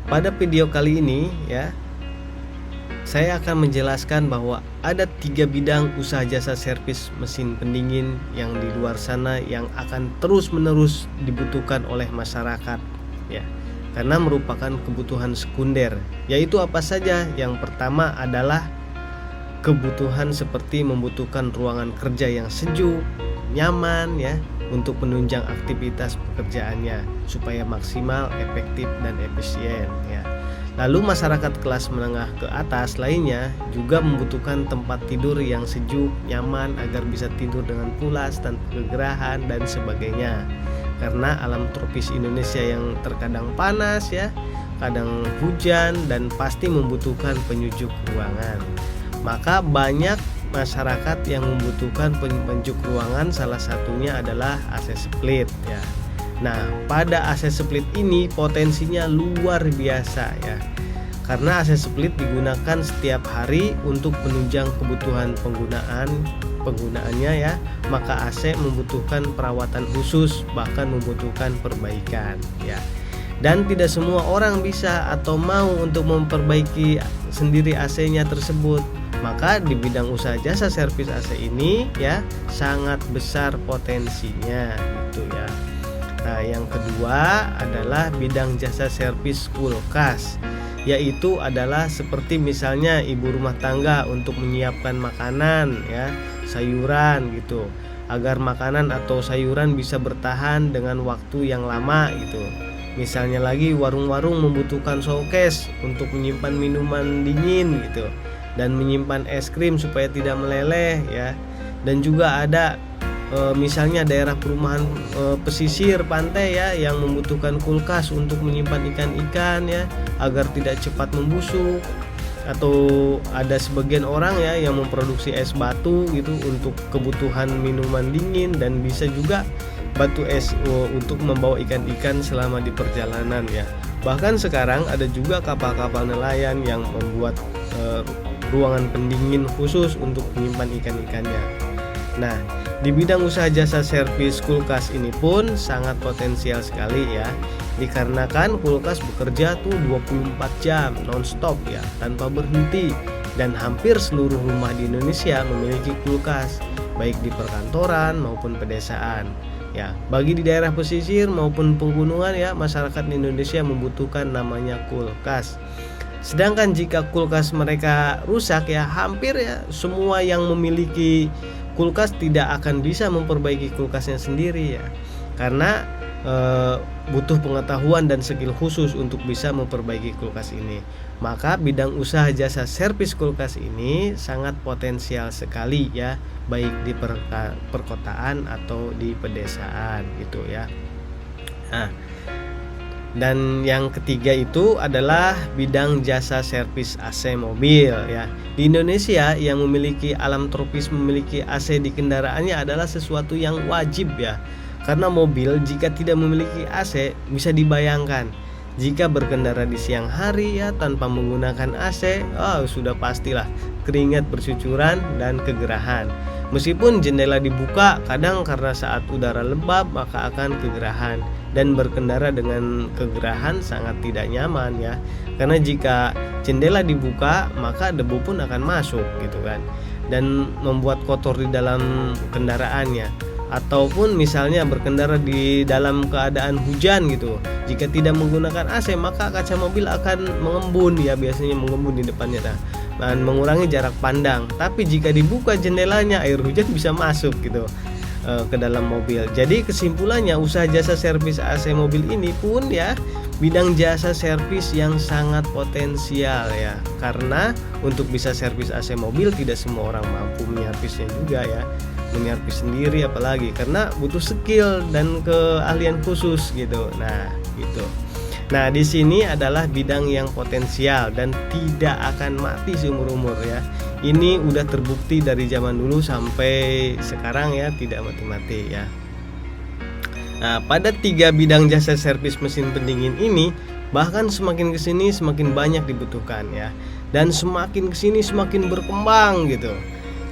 pada video kali ini ya, saya akan menjelaskan bahwa ada 3 bidang usaha jasa servis mesin pendingin yang di luar sana yang akan terus-menerus dibutuhkan oleh masyarakat ya. Karena merupakan kebutuhan sekunder. Yaitu apa saja? Yang pertama adalah kebutuhan seperti membutuhkan ruangan kerja yang sejuk, nyaman ya, untuk menunjang aktivitas pekerjaannya supaya maksimal, efektif dan efisien ya. Lalu masyarakat kelas menengah ke atas lainnya juga membutuhkan tempat tidur yang sejuk, nyaman agar bisa tidur dengan pulas tanpa kegerahan dan sebagainya. Karena alam tropis Indonesia yang terkadang panas ya, kadang hujan dan pasti membutuhkan penyejuk ruangan. Maka banyak masyarakat yang membutuhkan penyejuk ruangan, salah satunya adalah AC split ya. Nah, pada AC split ini potensinya luar biasa ya. Karena AC split digunakan setiap hari untuk menunjang kebutuhan penggunaannya ya, maka AC membutuhkan perawatan khusus, bahkan membutuhkan perbaikan ya. Dan tidak semua orang bisa atau mau untuk memperbaiki sendiri AC-nya tersebut. Maka di bidang usaha jasa servis AC ini ya sangat besar potensinya gitu ya. Nah, yang kedua adalah bidang jasa servis kulkas, yaitu adalah seperti misalnya ibu rumah tangga untuk menyiapkan makanan ya, sayuran gitu, agar makanan atau sayuran bisa bertahan dengan waktu yang lama gitu. Misalnya lagi warung-warung membutuhkan showcase untuk menyimpan minuman dingin gitu, dan menyimpan es krim supaya tidak meleleh ya. Dan juga ada misalnya daerah perumahan pesisir pantai ya, yang membutuhkan kulkas untuk menyimpan ikan-ikan ya, agar tidak cepat membusuk. Atau ada sebagian orang ya yang memproduksi es batu gitu untuk kebutuhan minuman dingin, dan bisa juga batu es untuk membawa ikan-ikan selama di perjalanan ya. Bahkan sekarang ada juga kapal-kapal nelayan yang membuat ruangan pendingin khusus untuk menyimpan ikan-ikannya. Nah, di bidang usaha jasa servis kulkas ini pun sangat potensial sekali ya, dikarenakan kulkas bekerja tuh 24 jam non-stop ya, tanpa berhenti, dan hampir seluruh rumah di Indonesia memiliki kulkas, baik di perkantoran maupun pedesaan ya. Bagi di daerah pesisir maupun pegunungan ya, masyarakat di Indonesia membutuhkan namanya kulkas. Sedangkan jika kulkas mereka rusak ya, hampir ya semua yang memiliki kulkas tidak akan bisa memperbaiki kulkasnya sendiri ya. Karena butuh pengetahuan dan skill khusus untuk bisa memperbaiki kulkas ini. Maka bidang usaha jasa servis kulkas ini sangat potensial sekali ya, baik di perkotaan atau di pedesaan gitu ya. Nah, dan yang ketiga itu adalah bidang jasa servis AC mobil ya. Di Indonesia yang memiliki alam tropis memiliki AC di kendaraannya adalah sesuatu yang wajib ya. Karena mobil jika tidak memiliki AC, bisa dibayangkan jika berkendara di siang hari ya tanpa menggunakan AC, sudah pastilah keringat bercucuran dan kegerahan. Meskipun jendela dibuka, kadang karena saat udara lembab maka akan kegerahan, dan berkendara dengan kegerahan sangat tidak nyaman ya. Karena jika jendela dibuka maka debu pun akan masuk gitu kan, dan membuat kotor di dalam kendaraannya. Ataupun misalnya berkendara di dalam keadaan hujan gitu, jika tidak menggunakan AC maka kaca mobil akan mengembun ya, biasanya mengembun di depannya dan mengurangi jarak pandang. Tapi jika dibuka jendelanya, air hujan bisa masuk gitu ke dalam mobil. Jadi kesimpulannya, usaha jasa servis AC mobil ini pun ya bidang jasa servis yang sangat potensial ya. Karena untuk bisa servis AC mobil tidak semua orang mampu menyervisnya juga ya, menyervis sendiri apalagi, karena butuh skill dan keahlian khusus gitu. Nah, gitu. Nah, di sini adalah bidang yang potensial dan tidak akan mati seumur-umur ya. Ini udah terbukti dari zaman dulu sampai sekarang ya, tidak mati-mati ya. Nah, pada 3 bidang jasa servis mesin pendingin ini bahkan semakin kesini semakin banyak dibutuhkan ya, dan semakin kesini semakin berkembang gitu.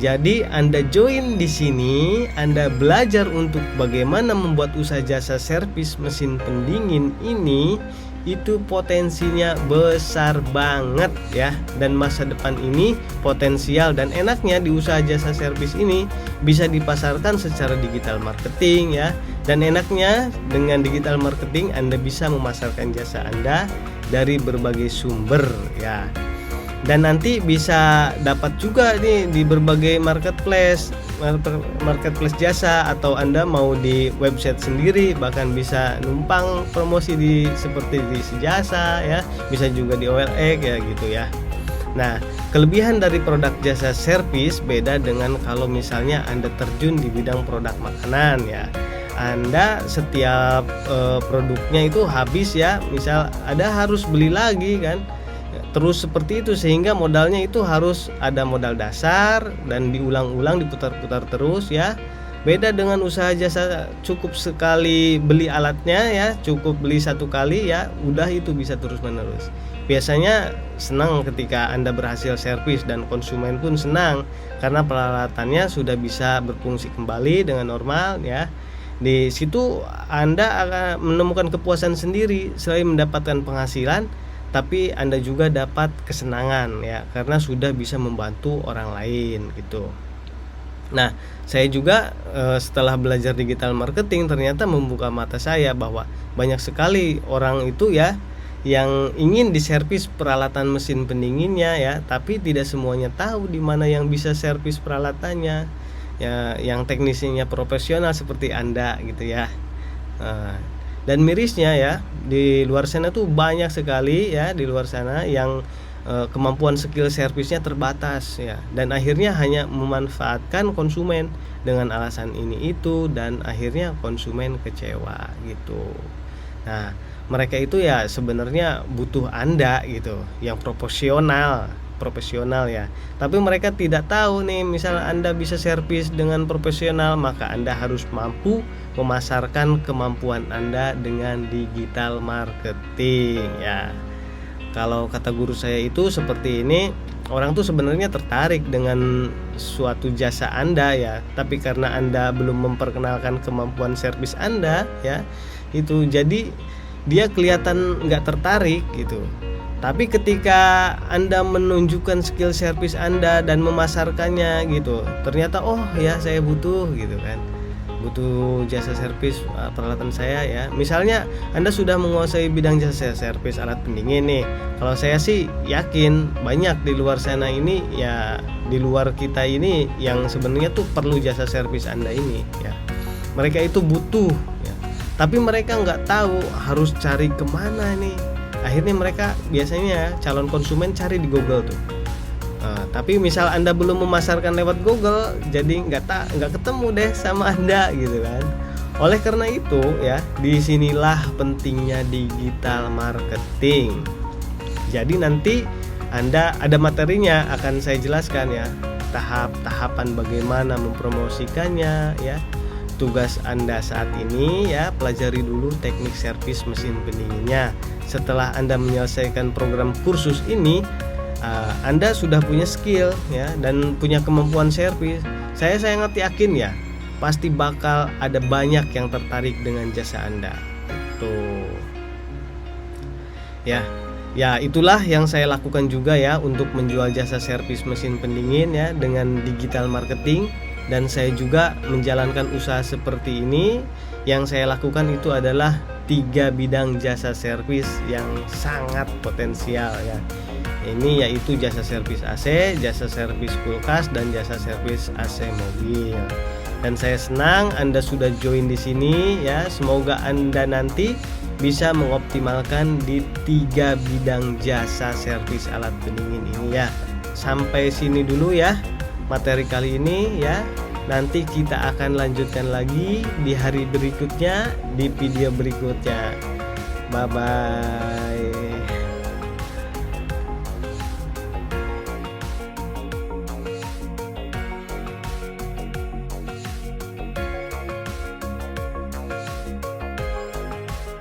Jadi Anda join di sini, Anda belajar untuk bagaimana membuat usaha jasa servis mesin pendingin ini itu potensinya besar banget ya, dan masa depan ini potensial. Dan enaknya di usaha jasa servis ini bisa dipasarkan secara digital marketing ya, dan enaknya dengan digital marketing Anda bisa memasarkan jasa Anda dari berbagai sumber ya. Dan nanti bisa dapat juga nih di berbagai marketplace jasa, atau Anda mau di website sendiri, bahkan bisa numpang promosi seperti di Sejasa ya, bisa juga di OLX ya gitu ya. Nah, kelebihan dari produk jasa servis beda dengan kalau misalnya Anda terjun di bidang produk makanan ya. Anda setiap produknya itu habis ya, misal Anda harus beli lagi kan, terus seperti itu, sehingga modalnya itu harus ada modal dasar dan diulang-ulang, diputar-putar terus ya. Beda dengan usaha jasa, cukup sekali beli alatnya ya, cukup beli satu kali ya, udah itu bisa terus menerus. Biasanya senang ketika Anda berhasil servis, dan konsumen pun senang karena peralatannya sudah bisa berfungsi kembali dengan normal ya. Di situ Anda akan menemukan kepuasan sendiri. Selain mendapatkan penghasilan, tapi Anda juga dapat kesenangan ya, karena sudah bisa membantu orang lain gitu. Nah, saya juga setelah belajar digital marketing ternyata membuka mata saya bahwa banyak sekali orang itu ya yang ingin diservis peralatan mesin pendinginnya ya, tapi tidak semuanya tahu di mana yang bisa servis peralatannya ya, yang teknisinya profesional seperti Anda gitu ya. Dan mirisnya ya, di luar sana tuh banyak sekali ya, di luar sana yang kemampuan skill servisnya terbatas ya, dan akhirnya hanya memanfaatkan konsumen dengan alasan ini itu, dan akhirnya konsumen kecewa gitu. Nah, mereka itu ya sebenarnya butuh Anda gitu, yang profesional ya, tapi mereka tidak tahu nih, misal Anda bisa servis dengan profesional, maka Anda harus mampu memasarkan kemampuan Anda dengan digital marketing ya. Kalau kata guru saya itu seperti ini, orang tuh sebenarnya tertarik dengan suatu jasa Anda ya, tapi karena Anda belum memperkenalkan kemampuan servis Anda ya, itu jadi dia kelihatan nggak tertarik gitu. Tapi ketika Anda menunjukkan skill servis Anda dan memasarkannya gitu, ternyata oh ya saya butuh gitu kan, butuh jasa servis peralatan saya ya. Misalnya Anda sudah menguasai bidang jasa servis alat pendingin nih. Kalau saya sih yakin banyak di luar sana ini ya, di luar kita ini yang sebenarnya tuh perlu jasa servis Anda ini ya. Mereka itu butuh ya, tapi mereka nggak tahu harus cari kemana nih. Akhirnya mereka biasanya calon konsumen cari di Google tuh. Tapi misal Anda belum memasarkan lewat Google, jadi nggak ketemu deh sama Anda gitu kan. Oleh karena itu ya, disinilah pentingnya digital marketing. Jadi nanti Anda ada materinya, akan saya jelaskan ya, tahap-tahapan bagaimana mempromosikannya ya. Tugas Anda saat ini ya, pelajari dulu teknik servis mesin pendinginnya. Setelah Anda menyelesaikan program kursus ini, Anda sudah punya skill ya, dan punya kemampuan servis. Saya sangat yakin ya, pasti bakal ada banyak yang tertarik dengan jasa Anda. Tuh. Ya itulah yang saya lakukan juga ya, untuk menjual jasa servis mesin pendingin ya dengan digital marketing. Dan saya juga menjalankan usaha seperti ini. Yang saya lakukan itu adalah 3 bidang jasa servis yang sangat potensial ya. Ini yaitu jasa servis AC, jasa servis kulkas, dan jasa servis AC mobil. Dan saya senang Anda sudah join di sini ya. Semoga Anda nanti bisa mengoptimalkan di 3 bidang jasa servis alat pendingin ini ya. Sampai sini dulu ya materi kali ini ya. Nanti kita akan lanjutkan lagi di hari berikutnya, di video berikutnya. Bye bye.